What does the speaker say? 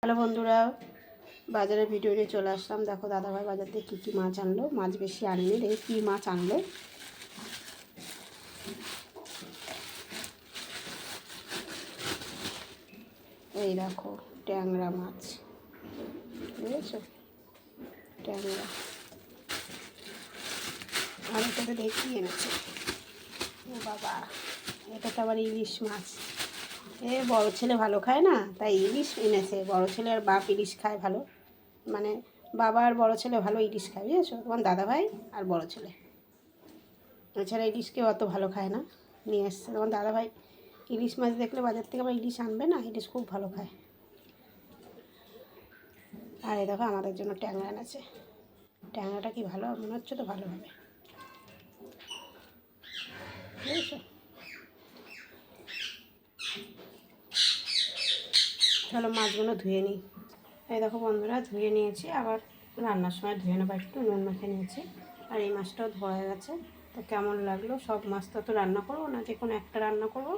Hello বন্ধুরা, বাজারে video নিয়ে চলে আসলাম। দেখো দাদাভাই বাজার থেকে কী কী মাছ আনলো। মাছ বেশি আনেনি, এই কী মাছ আনলো। এই দেখো ট্যাংরা মাছ, বুঝেছো, ট্যাংরা। আর এটাতে দেখি এনেছে, ও বাবা, এটা তো আবার ইলিশ মাছ। বড় ছেলে ভালো খায় না, তাই ইলিশ এনেছে। বড় ছেলে আর বাপ ইলিশ খায় ভালো, মানে বাবা আর বড় ছেলে ভালো ইলিশ খায়, বুঝেছো। তোমার দাদাভাই আর বড় ছেলে, এছাড়া ইলিশ কেউ অত ভালো খায় না। নিয়ে এসছে তোমার দাদাভাই। ইলিশ মাছ দেখলে বাজার থেকে আবার ইলিশ আনবে না, ইলিশ খুব ভালো খায়। আর এই দেখো আমাদের জন্য ট্যাংরা এনেছে। ট্যাংরাটা কি ভালো মনে হচ্ছে, তো ভালো হবে, বুঝেছো। চলো মাছগুলো ধুয়ে নিই। এই দেখো বন্ধুরা, ধুয়ে নিয়েছি, আবার রান্নার সময় ধুয়ে নেবো, একটু নুন মেখে নিয়েছি। আর এই মাছটাও ধোয়া গেছে। তো কেমন লাগলো, সব মাছ তো রান্না করবো না, যে কোনো একটা রান্না করবো।